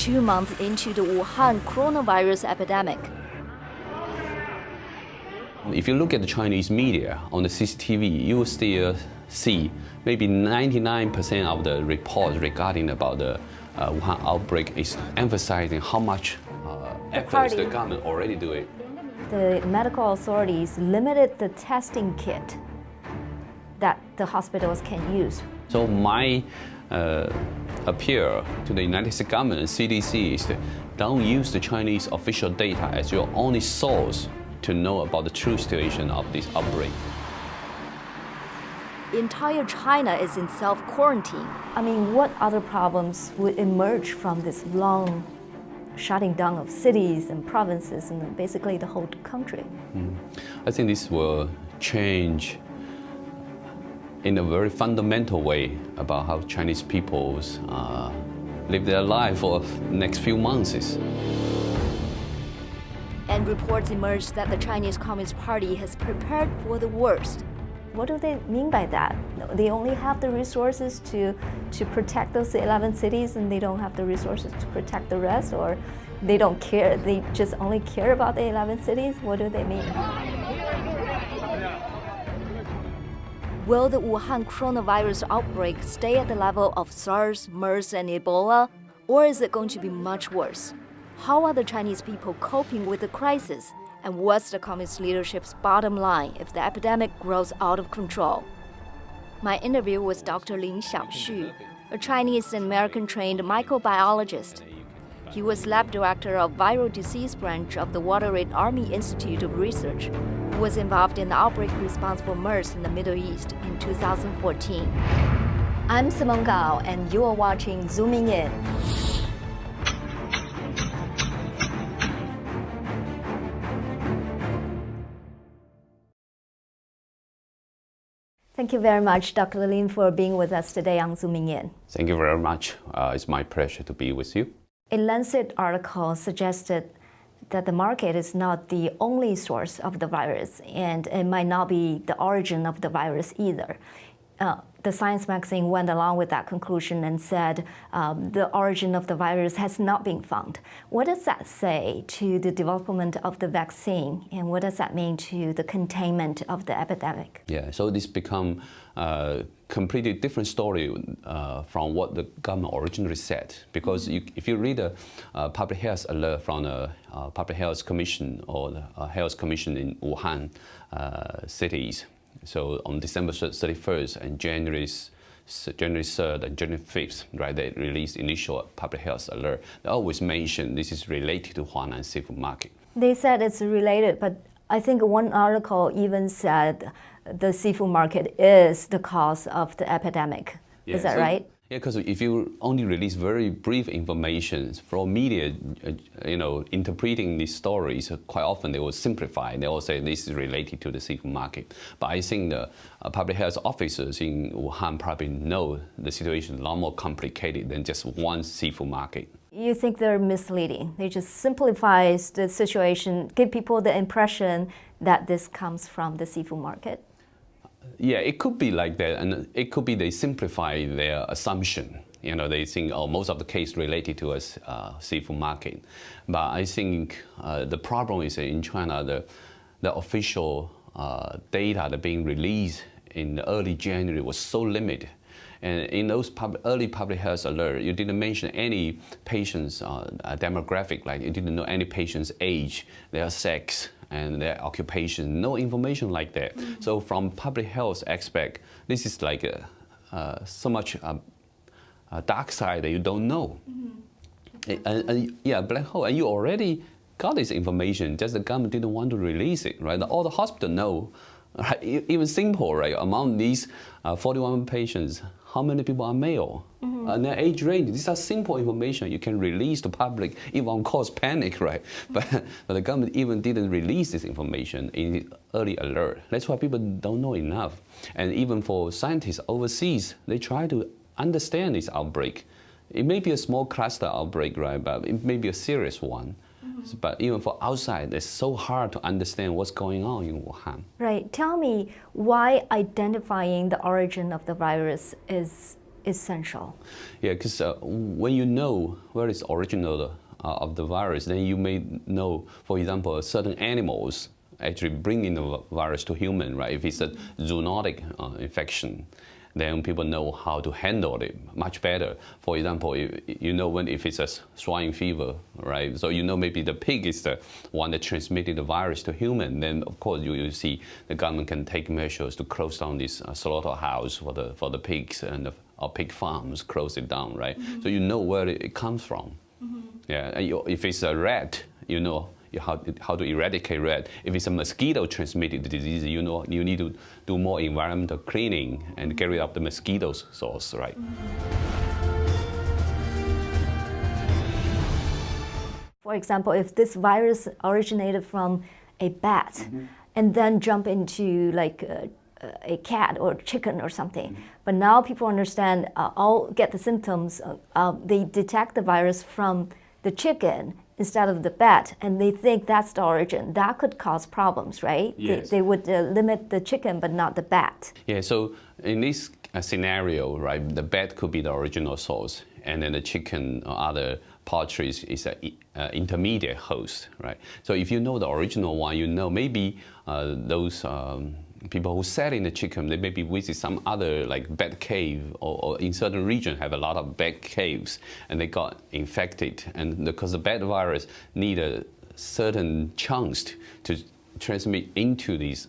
2 months into the Wuhan coronavirus epidemic. If you look at the Chinese media on the CCTV, you will still see maybe 99% of the reports regarding about the Wuhan outbreak is emphasizing how much efforts the government already do it. The medical authorities limited the testing kit that the hospitals can use. So my appeal to the United States government and CDC is that don't use the Chinese official data as your only source to know about the true situation of this outbreak. Entire China is in self-quarantine. I mean, what other problems would emerge from this long shutting down of cities and provinces and basically the whole country? I think this will change in a very fundamental way about how Chinese people live their life for the next few months. And reports emerged that the Chinese Communist Party has prepared for the worst. What do they mean by that? They only have the resources to protect those 11 cities and they don't have the resources to protect the rest, or they don't care, they just only care about the 11 cities? What do they mean? Will the Wuhan coronavirus outbreak stay at the level of SARS, MERS, and Ebola, or is it going to be much worse? How are the Chinese people coping with the crisis? And what's the communist leadership's bottom line if the epidemic grows out of control? My interview was Dr. Lin Xiaoxu, a Chinese and American-trained microbiologist. He was lab director of viral disease branch of the Walter Reed Army Institute of Research, who was involved in the outbreak response for MERS in the Middle East in 2014. I'm Simone Gao, and you are watching Zooming In. Thank you very much, Dr. Lin, for being with us today on Zooming In. Thank you very much. It's my pleasure to be with you. A Lancet article suggested that the market is not the only source of the virus, and it might not be the origin of the virus either. The Science magazine went along with that conclusion and said the origin of the virus has not been found. What does that say to the development of the vaccine, and what does that mean to the containment of the epidemic? Yeah, so this become a completely different story from what the government originally said. Because if you read a public health alert from the Public Health Commission or the Health Commission in Wuhan cities, so on December 31st and January 3rd and January 5th, right, they released initial public health alert. They always mention this is related to Huanan seafood market. They said it's related, but I think one article even said the seafood market is the cause of the epidemic. Yeah, is that right? Yeah, because if you only release very brief information from media, interpreting these stories, quite often they will simplify. They will say this is related to the seafood market. But I think the public health officers in Wuhan probably know the situation is a lot more complicated than just one seafood market. You think they're misleading? They just simplify the situation, give people the impression that this comes from the seafood market? Yeah, it could be like that, and it could be they simplify their assumption. They think, most of the case related to a seafood market. But I think the problem is that in China, the official data that being released in early January was so limited. And in those early public health alert, you didn't mention any patient's demographic, like you didn't know any patient's age, their sex, and their occupation, no information like that. Mm-hmm. So from public health aspect, this is like so much dark side that you don't know. Mm-hmm. Black hole, and you already got this information, just the government didn't want to release it, right? All the hospitals know, right? Even simple, right? Among these 41 patients, how many people are male? Mm-hmm. And their age range. These are simple information you can release to public. It won't cause panic, right? But the government even didn't release this information in the early alert. That's why people don't know enough. And even for scientists overseas, they try to understand this outbreak. It may be a small cluster outbreak, right? But it may be a serious one. Mm-hmm. But even for outside, it's so hard to understand what's going on in Wuhan. Right. Tell me why identifying the origin of the virus is essential? Yeah, because when you know where is original of the virus, then you may know, for example, certain animals actually bringing the virus to human, right? If it's a zoonotic infection, then people know how to handle it much better. For example, you know if it's a swine fever, right? So you know maybe the pig is the one that transmitted the virus to human. Then of course you see the government can take measures to close down this slaughterhouse for the pigs and or pig farms, close it down, right? So you know where it comes from. Yeah, and if it's a rat, you know how to eradicate rat. If it's a mosquito-transmitted disease, you know you need to do more environmental cleaning and get rid of the mosquito source, right? For example, if this virus originated from a bat and then jump into like a cat or chicken or something, but now people understand, all get the symptoms, they detect the virus from the chicken instead of the bat, and they think that's the origin. That could cause problems, right? Yes. They would limit the chicken, but not the bat. Yeah, so in this scenario, right, the bat could be the original source, and then the chicken or other poultry is an intermediate host, right? So if you know the original one, you know maybe those people who sell in the chicken, they maybe visit some other like bat cave, or in certain region have a lot of bat caves, and they got infected. And because the bat virus need a certain chance to transmit into these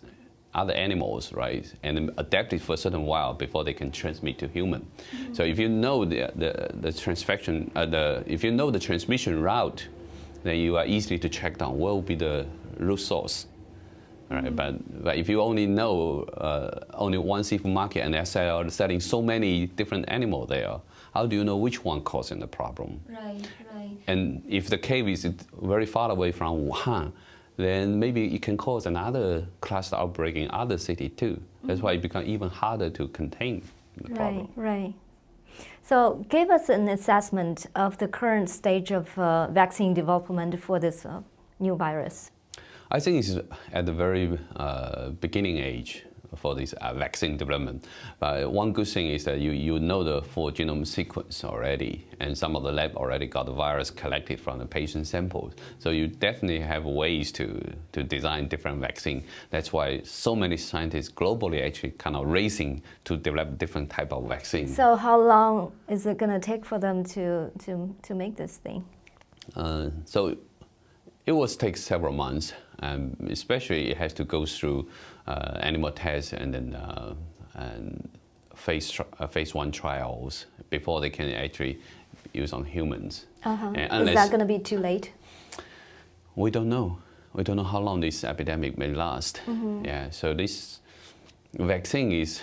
other animals, right, and adapt it for a certain while before they can transmit to human. So if you know the transmission, if you know the transmission route, then you are easily to track down what will be the root source. Right, but if you only know only one seafood market and they're selling so many different animals there, how do you know which one causing the problem? Right. And if the cave is very far away from Wuhan, then maybe it can cause another cluster outbreak in other city too. That's why it becomes even harder to contain the problem. Right. So give us an assessment of the current stage of vaccine development for this new virus. I think it's at the very beginning age for this vaccine development. But one good thing is that you know the full genome sequence already, and some of the lab already got the virus collected from the patient samples. So you definitely have ways to design different vaccine. That's why so many scientists globally actually kind of racing to develop different type of vaccine. So how long is it going to take for them to make this thing? So it will take several months. Especially it has to go through animal tests and then phase 1 trials before they can actually use on humans. Is that going to be too late? We don't know. We don't know how long this epidemic may last. Yeah, so this vaccine is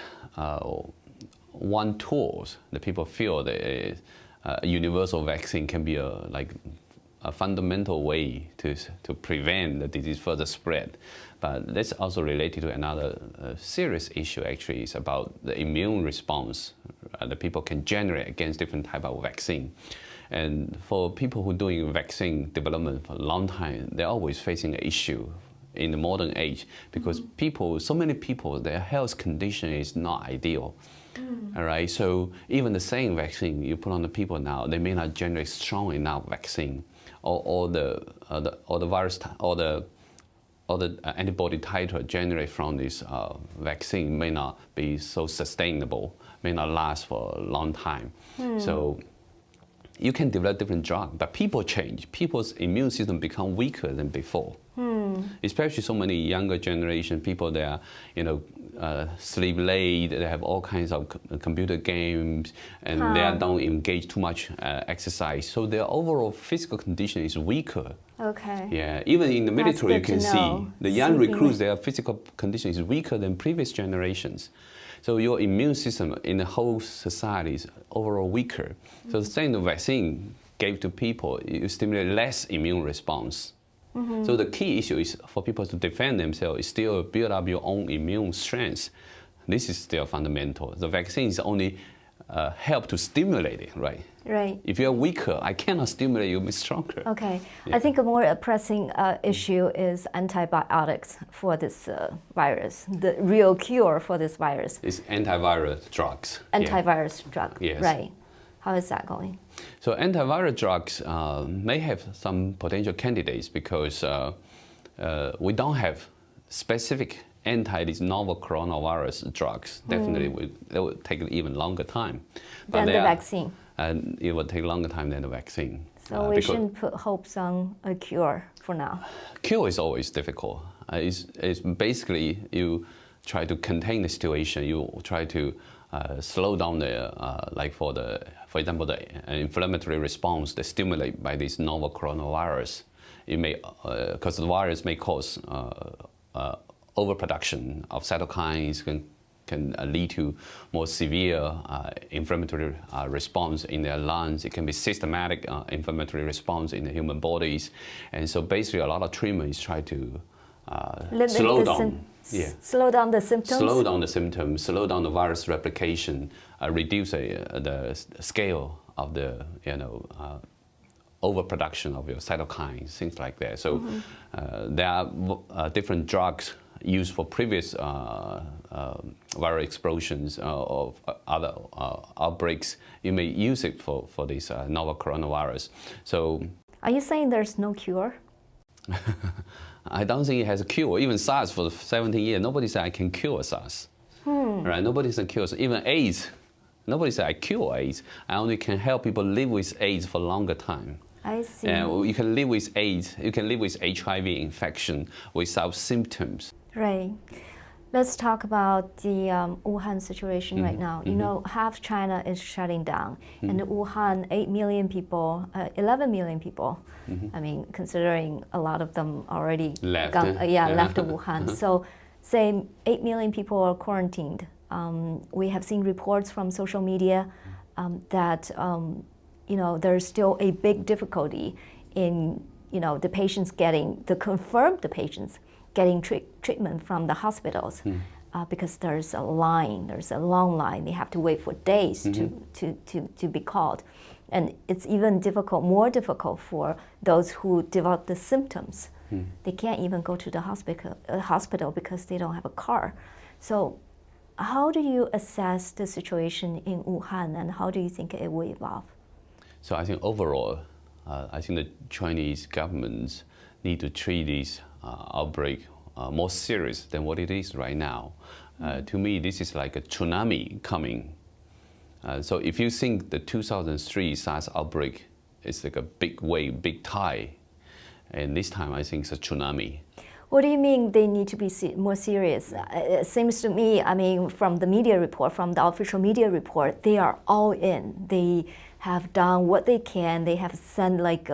one tool that people feel that a universal vaccine can be a fundamental way to prevent the disease further spread. But that's also related to another serious issue actually, is about the immune response that people can generate against different type of vaccine. And for people who are doing vaccine development for a long time, they're always facing an issue in the modern age, because so many people, their health condition is not ideal. All right, so even the same vaccine you put on the people now, they may not generate strong enough vaccine, or the virus or the antibody titer generated from this vaccine may not be so sustainable, may not last for a long time. So you can develop different drugs, but people change. People's immune system become weaker than before. Especially so many younger generation people, they are sleep late, they have all kinds of computer games, and they don't engage too much exercise. So their overall physical condition is weaker. Okay. Yeah, even in the military you can see the young Sleeping recruits, their physical condition is weaker than previous generations. So your immune system in the whole society is overall weaker. So saying the vaccine gave to people, you stimulate less immune response. So the key issue is for people to defend themselves is still build up your own immune strength. This is still fundamental. The vaccine is only help to stimulate it, right? Right. If you're weaker, I cannot stimulate you, be stronger. Okay. Yeah. I think a more pressing issue is antibiotics for this virus, the real cure for this virus. It's antiviral drugs. Antivirus drug. Yes. Right. How is that going? So antiviral drugs may have some potential candidates because we don't have specific these novel coronavirus drugs. Definitely, it will take an even longer time. Than the vaccine. And it will take longer time than the vaccine. So we shouldn't put hopes on a cure for now. Cure is always difficult. It's basically you try to contain the situation. You try to slow down the for example, the inflammatory response that's stimulated by this novel coronavirus. It may because the virus may cause overproduction of cytokines can lead to more severe inflammatory response in their lungs. It can be systematic inflammatory response in the human bodies. And so basically a lot of treatment is try to slow down. Slow down the symptoms? Slow down the symptoms, slow down the virus replication, reduce the scale of the overproduction of your cytokines, things like that. So there are different drugs used for previous viral explosions of other outbreaks. You may use it for this novel coronavirus. So, are you saying there's no cure? I don't think it has a cure. Even SARS for 17 years, nobody said I can cure SARS. Right? Nobody said cure. Even AIDS, nobody said I cure AIDS. I only can help people live with AIDS for a longer time. I see. You can live with AIDS. You can live with HIV infection without symptoms. Right. Let's talk about the Wuhan situation right now. You know, half China is shutting down, and Wuhan, 8 million people, 11 million people. I mean, considering a lot of them already left Wuhan. So, say 8 million people are quarantined. We have seen reports from social media that there's still a big difficulty in the patients getting getting treatment from the hospitals because there's a long line. They have to wait for days to be called. And it's even more difficult for those who develop the symptoms. They can't even go to the hospital because they don't have a car. So how do you assess the situation in Wuhan, and how do you think it will evolve? So I think overall, I think the Chinese governments need to treat this outbreak more serious than what it is right now. To me, this is like a tsunami coming. So if you think the 2003 SARS outbreak is like a big wave, big tide, and this time I think it's a tsunami. What do you mean they need to be more serious? It seems to me, I mean, from the media report, from the official media report, they are all in. They have done what they can. They have sent like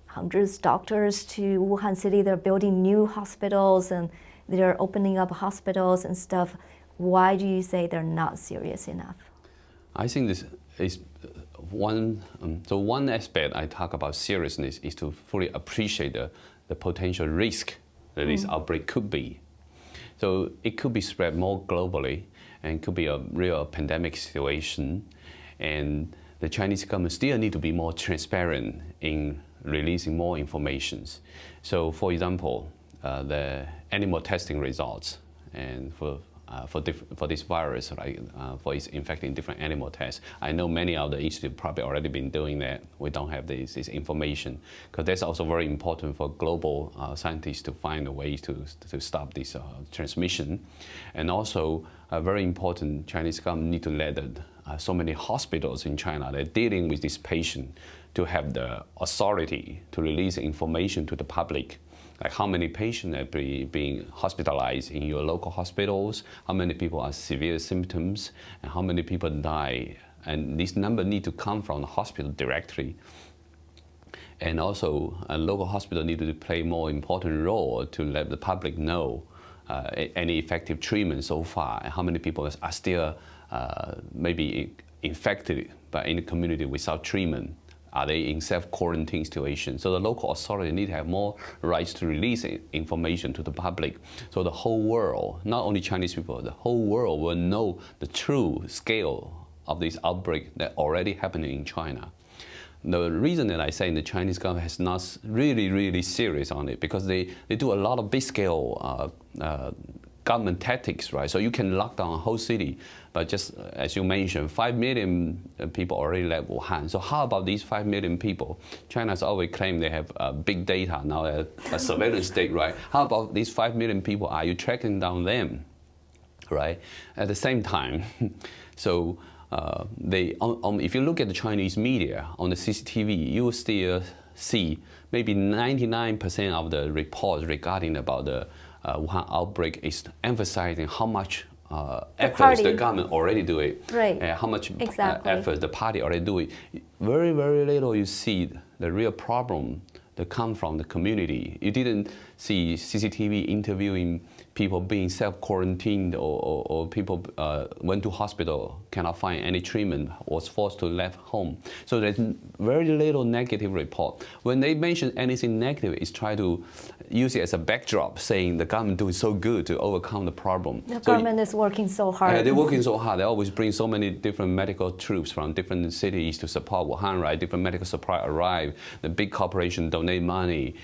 hundreds of doctors to Wuhan City. They're building new hospitals and they're opening up hospitals and stuff. Why do you say they're not serious enough? I think this is one aspect I talk about seriousness is to fully appreciate the potential risk that this outbreak could be. So it could be spread more globally and could be a real pandemic situation. And the Chinese government still need to be more transparent in releasing more information. So for example, the animal testing results and for this virus, right, for its infecting different animal tests. I know many of the institutes probably already been doing that. We don't have this information because that's also very important for global scientists to find a way to stop this transmission. And also very important, Chinese government need to let so many hospitals in China that are dealing with this patient to have the authority to release information to the public. Like how many patients are being hospitalized in your local hospitals, how many people have severe symptoms, and how many people die. And this number need to come from the hospital directly. And also, a local hospital need to play a more important role to let the public know any effective treatment so far, and how many people are still maybe infected but in the community without treatment. Are they in self-quarantine situation? So the local authority need to have more rights to release information to the public. So the whole world, not only Chinese people, the whole world will know the true scale of this outbreak that already happening in China. The reason that I say the Chinese government has not really serious on it, because they do a lot of big-scale government tactics, right? So you can lock down a whole city, but just as you mentioned, 5 million people already left Wuhan. So how about these 5 million people? China's always claimed they have big data now, a surveillance state, right? How about these 5 million people? Are you tracking down them, right? At the same time, so if you look at the Chinese media on the CCTV, you will still see maybe 99% of the reports regarding about the Wuhan outbreak is emphasizing how much efforts the government already do it, right? How much effort the party already do it. Very little you see the real problem that come from the community. You didn't see CCTV interviewing people being self-quarantined or people went to hospital, cannot find any treatment, was forced to left home. So there's very little negative report. When they mention anything negative, it's try to use it as a backdrop, saying the government doing so good to overcome the problem. The government is working so hard. They're working so hard. They always bring so many different medical troops from different cities to support Wuhan, right? Different medical supply arrive. The big corporation donate money,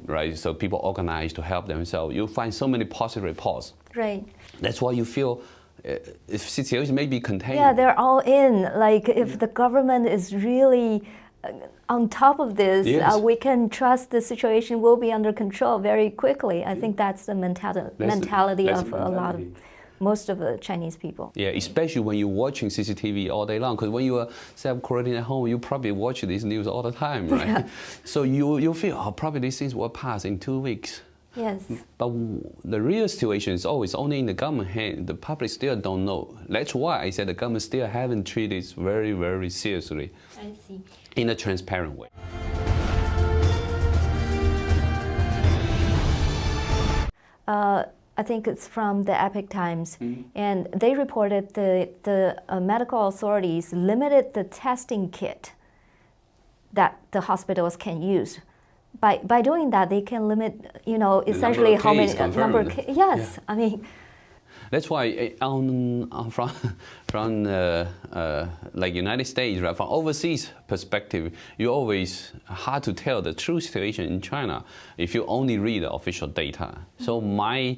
right? So people organize to help themselves. You'll find so many positive reports. Right. That's why you feel if situation may be contained. Yeah, they're all in. Like if the government is really on top of this, yes. We can trust the situation will be under control very quickly. I think that's the mentality of a lot of most of the Chinese people. Yeah, especially when you're watching CCTV all day long, because when you are self-quarantined at home, you probably watch this news all the time, right? Yeah. So you feel, oh, probably these things will pass in 2 weeks. Yes. But the real situation is always only in the government hand. The public still don't know. That's why I said the government still haven't treated this very seriously. I see. In a transparent way. I think it's from the Epoch Times, and they reported the medical authorities limited the testing kit that the hospitals can use. By doing that, they can limit, essentially how many number of cases. Yes, yeah. I mean. That's why from like United States, right, from overseas perspective, you always hard to tell the true situation in China if you only read the official data. So my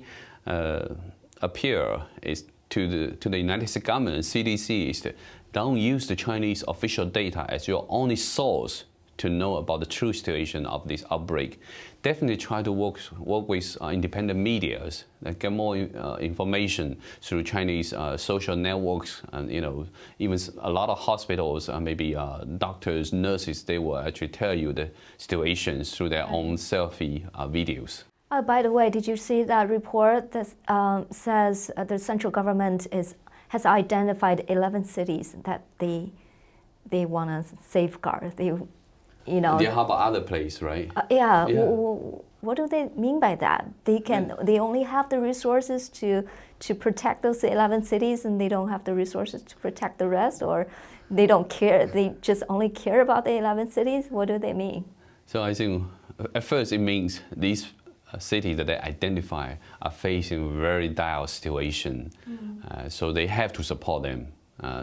appeal is to the United States government and CDC is to don't use the Chinese official data as your only source to know about the true situation of this outbreak. Definitely try to work with independent medias that get more information through Chinese social networks, and even a lot of hospitals, maybe doctors, nurses, they will actually tell you the situations through their own selfie videos. By the way, did you see that report that says the central government has identified 11 cities that they want to safeguard? Yeah, how about other places, right? Yeah. What do they mean by that? They only have the resources to protect those 11 cities, and they don't have the resources to protect the rest, or they don't care. They just only care about the 11 cities. What do they mean? So I think at first it means these cities that they identify are facing very dire situation, so they have to support them.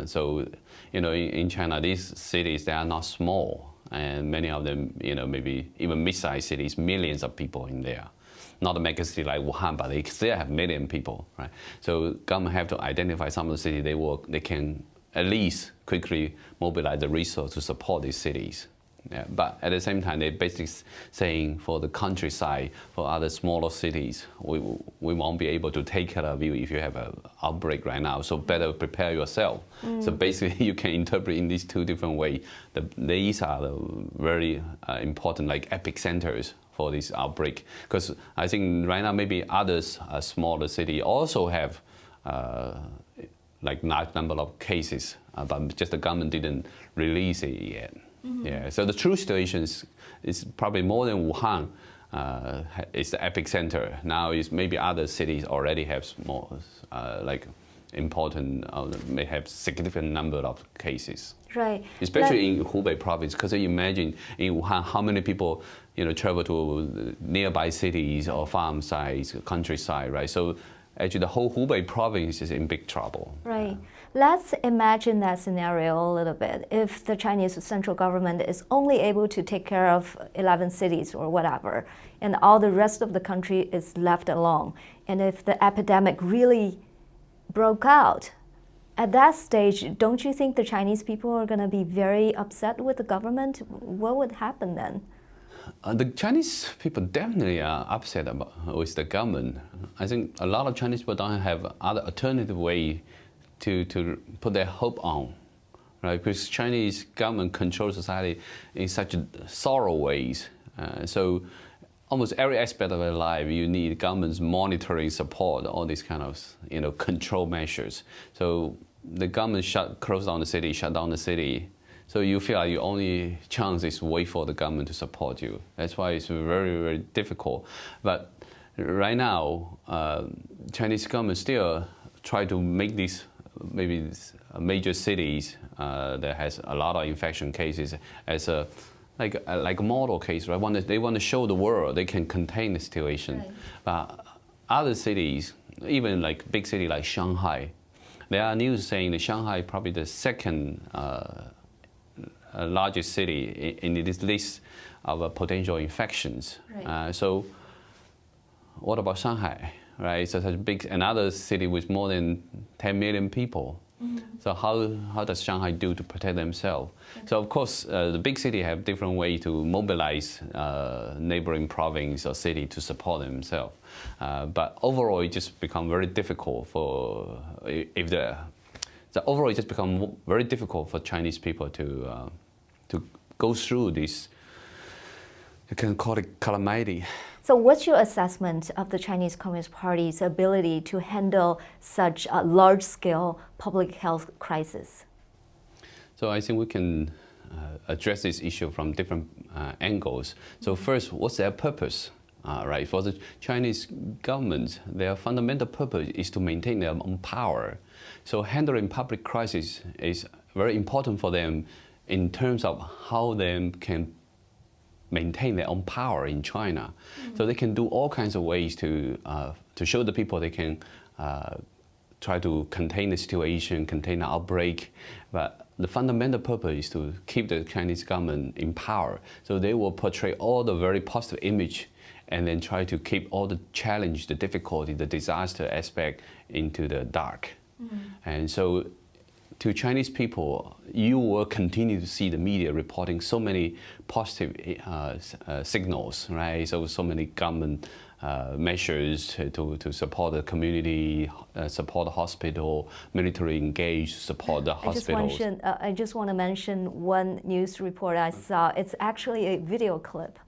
So in China, these cities, they are not small. And many of them, maybe even mid-sized cities, millions of people in there. Not a mega city like Wuhan, but they still have million people, right? So government have to identify some of the cities they can at least quickly mobilize the resources to support these cities. Yeah, but at the same time, they're basically saying for the countryside, for other smaller cities, we won't be able to take care of you if you have an outbreak right now. So better prepare yourself. So basically, you can interpret in these two different ways. These are the very important, like epicenters for this outbreak. Because I think right now maybe others, smaller cities, also have like large number of cases, but just the government didn't release it yet. Yeah, so the true situation is probably more than Wuhan. It's the epicenter. Now is maybe other cities already have small, like important, may have significant number of cases. Right. Especially in Hubei province, because you imagine in Wuhan how many people travel to nearby cities or farm sites, countryside, right? So actually the whole Hubei province is in big trouble. Right. Let's imagine that scenario a little bit. If the Chinese central government is only able to take care of 11 cities or whatever, and all the rest of the country is left alone, and if the epidemic really broke out, at that stage, don't you think the Chinese people are going to be very upset with the government? What would happen then? The Chinese people definitely are upset with the government. I think a lot of Chinese people don't have other alternative way to put their hope on, right? Because Chinese government controls society in such thorough ways. So almost every aspect of their life, you need government's monitoring support, all these kind of control measures. So the government close down the city, shut down the city. So you feel like your only chance is wait for the government to support you. That's why it's very, very difficult. But right now, Chinese government still try to make these major cities that has a lot of infection cases as a model case, right? They want to show the world they can contain the situation. Right. But other cities, even like big city like Shanghai, there are news saying that Shanghai is probably the second largest city in this list of potential infections. Right. So what about Shanghai? Right, it's such a big, another city with more than 10 million people. Mm-hmm. So how does Shanghai do to protect themselves? Okay. So of course, the big city have different way to mobilize neighboring province or city to support themselves. But overall, it just become very difficult for overall it just become very difficult for Chinese people to go through this. You can call it calamity. So what's your assessment of the Chinese Communist Party's ability to handle such a large-scale public health crisis? So I think we can address this issue from different angles. So first, what's their purpose? Right, for the Chinese government, their fundamental purpose is to maintain their own power. So handling public crisis is very important for them in terms of how they can maintain their own power in China. Mm-hmm. So they can do all kinds of ways to show the people they can try to contain the situation, contain the outbreak. But the fundamental purpose is to keep the Chinese government in power. So they will portray all the very positive image and then try to keep all the challenge, the difficulty, the disaster aspect into the dark. Mm-hmm. And so to Chinese people, you will continue to see the media reporting so many positive signals, right? So many government measures to support the community, support the hospital, military engage, support the hospitals. I just want to mention one news report I saw. It's actually a video clip.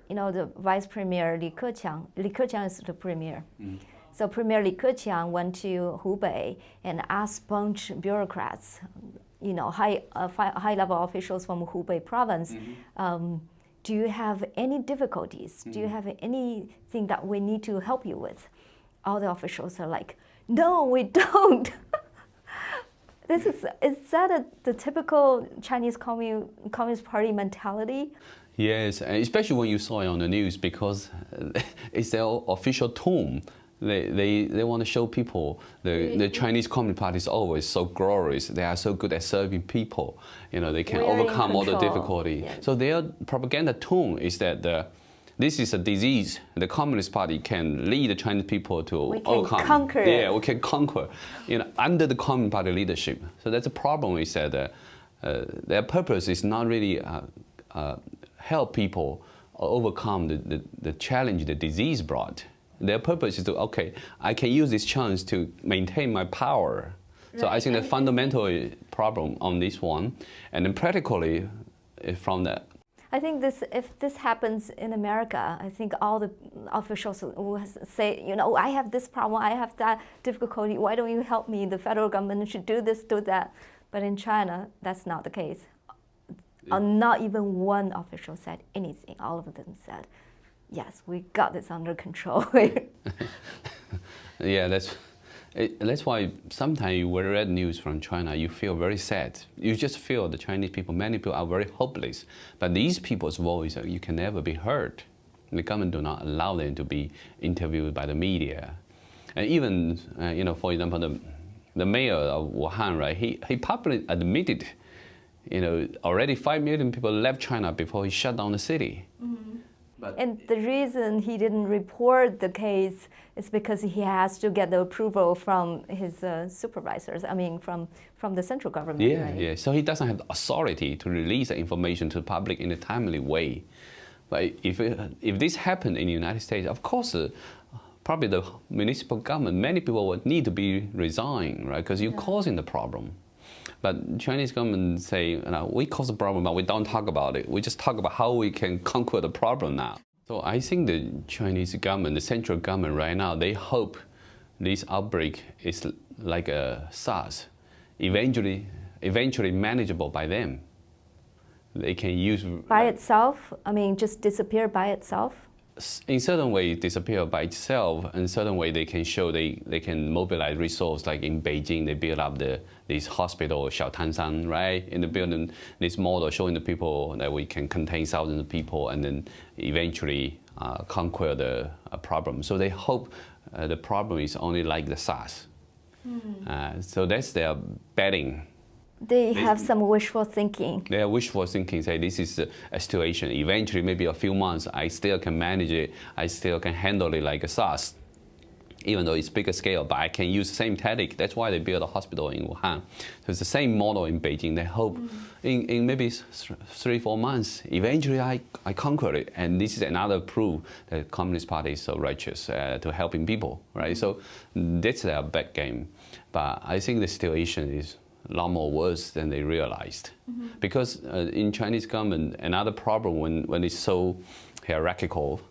The Vice Premier Li Keqiang is the premier. So Premier Li Keqiang went to Hubei and asked a bunch of bureaucrats, high-level officials from Hubei province, do you have any difficulties? Do you have anything that we need to help you with? All the officials are like, no, we don't. Is that the typical Chinese Communist Party mentality? Yes, especially when you saw it on the news, because it's their official tone. They want to show people the Chinese Communist Party is always so glorious. They are so good at serving people. They can overcome all the difficulty. Yes. So their propaganda tone is that this is a disease. The Communist Party can lead the Chinese people to overcome. Conquer. Yeah, we can conquer. Under the Communist Party leadership. So that's the problem. Is that their purpose is not really help people overcome the challenge the disease brought. Their purpose is I can use this chance to maintain my power. Right. So I think the fundamental problem on this one, and then practically from that. I think if this happens in America, I think all the officials will say, I have this problem, I have that difficulty, why don't you help me? The federal government should do this, do that. But in China, that's not the case. Not even one official said anything. All of them said, yes, we got this under control. Yeah, that's why sometimes you read news from China, you feel very sad. You just feel the Chinese people, many people are very hopeless. But these people's voice, you can never be heard. The government do not allow them to be interviewed by the media. And even, for example, the mayor of Wuhan, right, he publicly admitted, already 5 million people left China before he shut down the city. And the reason he didn't report the case is because he has to get the approval from his supervisors, from the central government. Yeah, right? yeah. So he doesn't have the authority to release the information to the public in a timely way. But if this happened in the United States, of course, probably the municipal government, many people would need to be resigned, right? Because you're causing the problem. But Chinese government say, we cause the problem, but we don't talk about it. We just talk about how we can conquer the problem now. So I think the Chinese government, the central government right now, they hope this outbreak is like a SARS, eventually manageable by them. They can use... By itself? Just disappear by itself? In certain way, disappear by itself. In certain way, they can show they can mobilize resources. Like in Beijing, they build up this hospital, Xiaotanshan, right? In the building, this model showing the people that we can contain thousands of people and then eventually conquer the problem. So they hope the problem is only like the SARS. So that's their betting. They have some wishful thinking. They have wishful thinking, say this is a situation. Eventually, maybe a few months, I still can manage it. I still can handle it like a SARS, even though it's bigger scale, but I can use the same tactic. That's why they built a hospital in Wuhan. So it's the same model in Beijing. They hope in maybe 3-4 months, eventually I conquer it. And this is another proof that the Communist Party is so righteous to helping people, right? So that's their back game. But I think the situation is a lot more worse than they realized. Because in Chinese government, another problem when it's so hierarchical,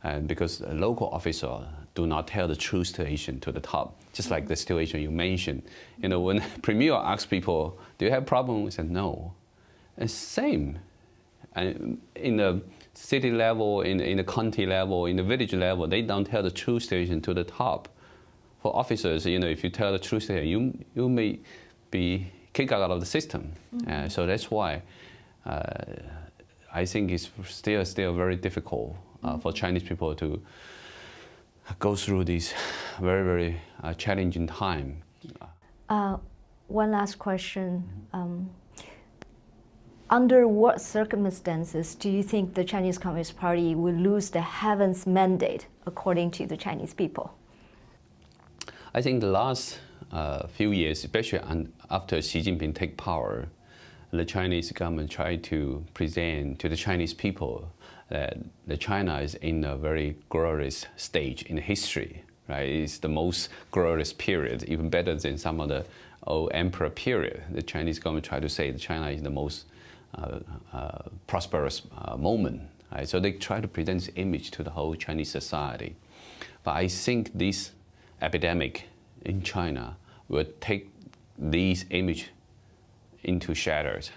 and because local officers do not tell the true situation to the top, just like the situation you mentioned. When Premier asks people, do you have problems? We said no. And same. And in the city level, in the county level, in the village level, they don't tell the true situation to the top. For officers, if you tell the true situation, you may be kicked out of the system. So that's why I think it's still very difficult for Chinese people to go through this very, very challenging time. One last question. Under what circumstances do you think the Chinese Communist Party will lose the heaven's mandate, according to the Chinese people? I think the last few years, especially after Xi Jinping take power, the Chinese government tried to present to the Chinese people that China is in a very glorious stage in history, right? It's the most glorious period, even better than some of the old emperor period. The Chinese government tried to say that China is the most prosperous moment, right? So they try to present this image to the whole Chinese society. But I think this epidemic in China will take these image into shatters.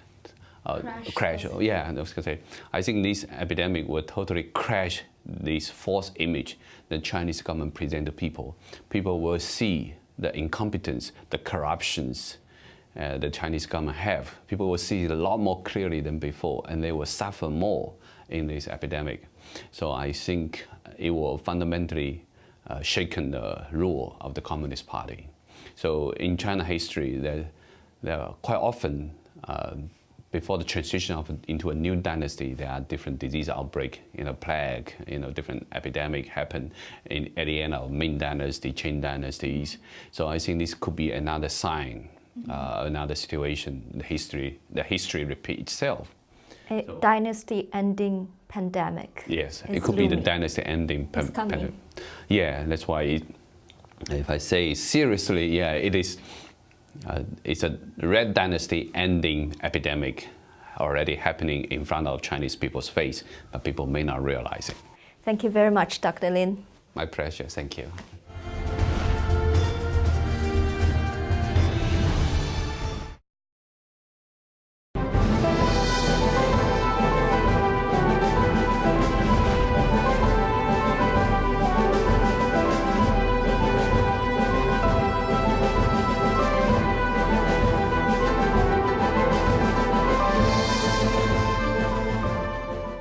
Crash. Yeah, I was going to say. I think this epidemic will totally crash this false image the Chinese government present to people. People will see the incompetence, the corruptions the Chinese government have. People will see it a lot more clearly than before, and they will suffer more in this epidemic. So I think it will fundamentally shaken the rule of the Communist Party. So in China history, there are quite often, before the transition into a new dynasty, there are different disease outbreak, plague, different epidemic happen at the end of Ming Dynasty, Qing dynasties. So I think this could be another sign, another situation. The history repeats itself. A dynasty-ending pandemic. Yes, it could be the dynasty-ending pandemic. Yeah, that's why. If I say seriously, yeah, it is. It's a Red Dynasty ending epidemic already happening in front of Chinese people's face, but people may not realize it. Thank you very much, Dr. Lin. My pleasure. Thank you.